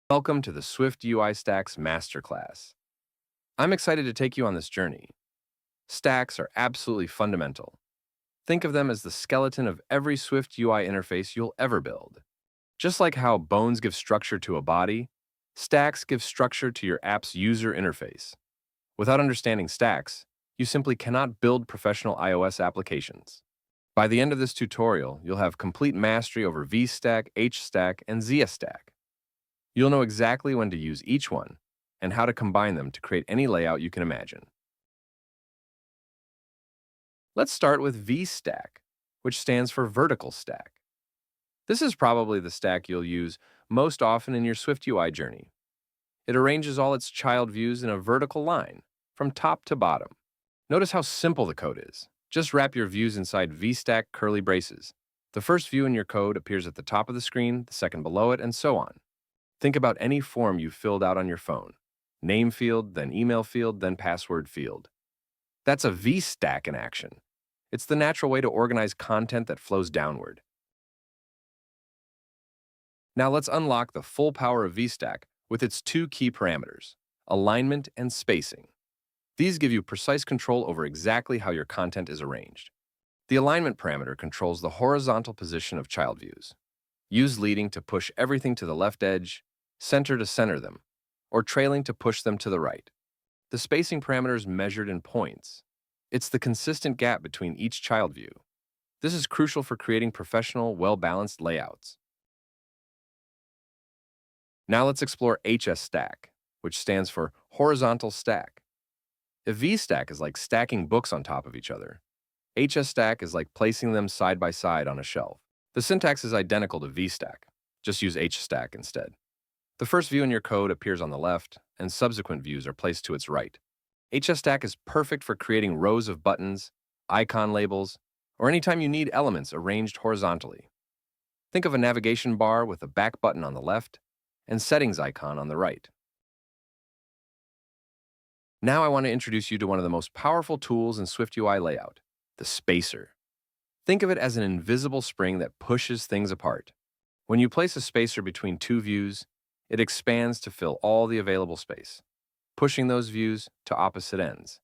Welcome to the SwiftUI Stacks Masterclass. I'm excited to take you on this journey. Stacks are absolutely fundamental. Think of them as the skeleton of every SwiftUI interface you'll ever build. Just like how bones give structure to a body, stacks give structure to your app's user interface. Without understanding stacks, you simply cannot build professional iOS applications. By the end of this tutorial, you'll have complete mastery over VStack, HStack, and Zstack. You'll know exactly when to use each one and how to combine them to create any layout you can imagine. Let's start with VStack, which stands for vertical stack. This is probably the stack you'll use most often in your SwiftUI journey. It arranges all its child views in a vertical line, from top to bottom. Notice how simple the code is. Just wrap your views inside VStack curly braces. The first view in your code appears at the top of the screen, the second below it, and so on. Think about any form you filled out on your phone. Name field, then email field, then password field. That's a VStack in action. It's the natural way to organize content that flows downward. Now let's unlock the full power of VStack with its two key parameters, alignment and spacing. These give you precise control over exactly how your content is arranged. The alignment parameter controls the horizontal position of child views. Use leading to push everything to the left edge, center to center them, or trailing to push them to the right. The spacing parameter is measured in points. It's the consistent gap between each child view. This is crucial for creating professional, well-balanced layouts. Now let's explore HStack, which stands for horizontal stack. If VStack is like stacking books on top of each other, HStack is like placing them side by side on a shelf. The syntax is identical to VStack. Just use HStack instead. The first view in your code appears on the left, and subsequent views are placed to its right. HStack is perfect for creating rows of buttons, icon labels, or anytime you need elements arranged horizontally. Think of a navigation bar with a back button on the left and settings icon on the right. Now I want to introduce you to one of the most powerful tools in SwiftUI layout, the spacer. Think of it as an invisible spring that pushes things apart. When you place a spacer between two views, it expands to fill all the available space, pushing those views to opposite ends.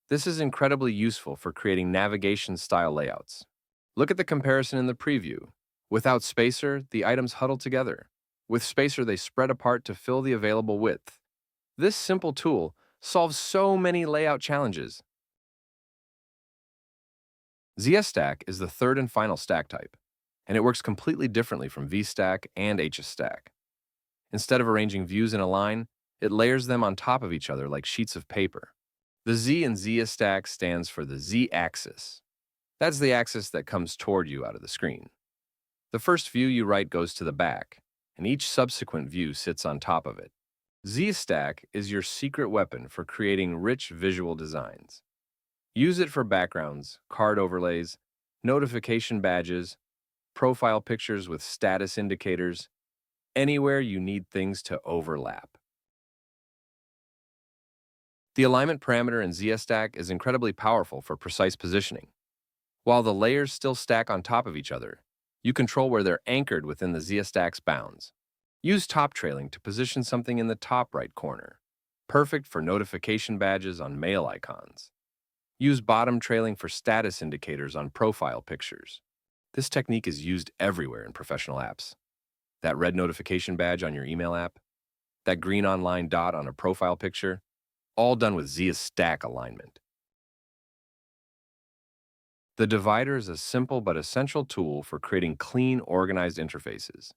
This is incredibly useful for creating navigation-style layouts. Look at the comparison in the preview. Without spacer, the items huddle together. With spacer, they spread apart to fill the available width. This simple tool solves so many layout challenges. Zstack is the third and final stack type, and it works completely differently from VStack and HStack. Instead of arranging views in a line, it layers them on top of each other like sheets of paper. The Z in Zstack stands for the Z-axis. That's the axis that comes toward you out of the screen. The first view you write goes to the back, and each subsequent view sits on top of it. Zstack is your secret weapon for creating rich visual designs. Use it for backgrounds, card overlays, notification badges, profile pictures with status indicators, anywhere you need things to overlap. The alignment parameter in Zstack is incredibly powerful for precise positioning. While the layers still stack on top of each other, you control where they're anchored within the Zstack's bounds. Use top trailing to position something in the top right corner, perfect for notification badges on mail icons. Use bottom trailing for status indicators on profile pictures. This technique is used everywhere in professional apps. That red notification badge on your email app, that green online dot on a profile picture, all done with Zstack alignment. The divider is a simple but essential tool for creating clean, organized interfaces.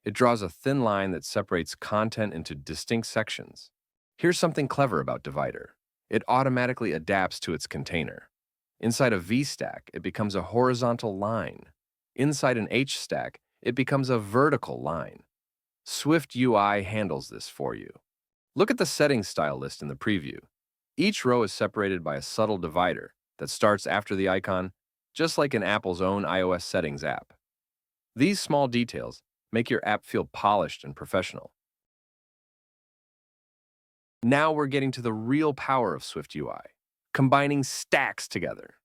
It draws a thin line that separates content into distinct sections. Here's something clever about divider. It automatically adapts to its container. Inside a VStack, it becomes a horizontal line. Inside an HStack, it becomes a vertical line. SwiftUI handles this for you. Look at the settings style list in the preview. Each row is separated by a subtle divider that starts after the icon, just like in Apple's own iOS settings app. These small details make your app feel polished and professional. Now we're getting to the real power of SwiftUI, combining stacks together.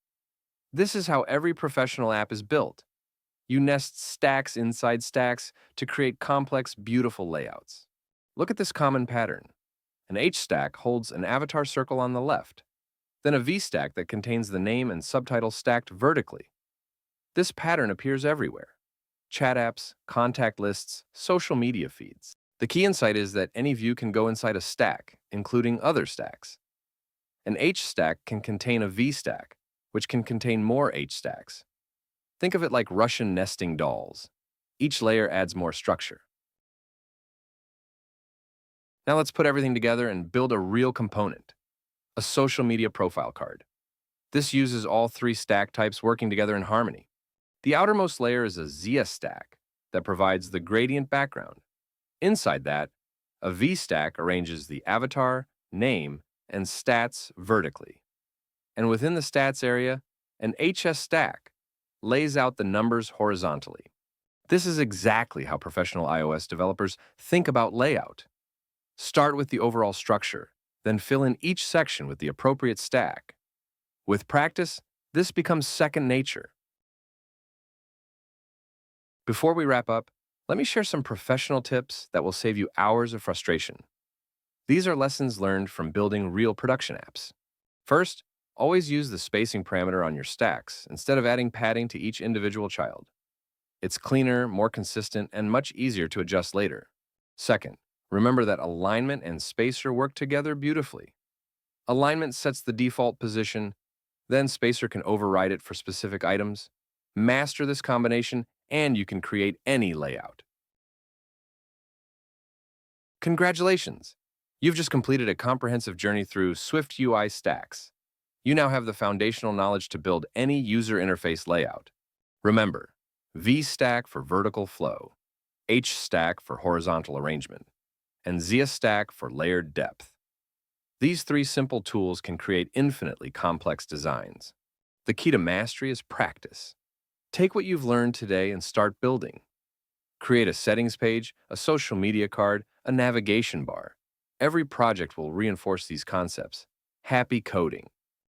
This is how every professional app is built. You nest stacks inside stacks to create complex, beautiful layouts. Look at this common pattern. An HStack holds an avatar circle on the left, then a VStack that contains the name and subtitle stacked vertically. This pattern appears everywhere: chat apps, contact lists, social media feeds. The key insight is that any view can go inside a stack, including other stacks. An HStack can contain a VStack, which can contain more HStacks. Think of it like Russian nesting dolls. Each layer adds more structure. Now let's put everything together and build a real component: a social media profile card. This uses all three stack types working together in harmony. The outermost layer is a Zstack that provides the gradient background. Inside that, a VStack arranges the avatar, name, and stats vertically. And within the stats area, an HStack lays out the numbers horizontally. This is exactly how professional iOS developers think about layout. Start with the overall structure, then fill in each section with the appropriate stack. With practice, this becomes second nature. Before we wrap up, let me share some professional tips that will save you hours of frustration. These are lessons learned from building real production apps. First, always use the spacing parameter on your stacks instead of adding padding to each individual child. It's cleaner, more consistent, and much easier to adjust later. Second, remember that alignment and spacer work together beautifully. Alignment sets the default position, then spacer can override it for specific items. Master this combination, and you can create any layout. Congratulations! You've just completed a comprehensive journey through SwiftUI stacks. You now have the foundational knowledge to build any user interface layout. Remember, VStack for vertical flow, HStack for horizontal arrangement, and Zstack for layered depth. These three simple tools can create infinitely complex designs. The key to mastery is practice. Take what you've learned today and start building. Create a settings page, a social media card, a navigation bar. Every project will reinforce these concepts. Happy coding!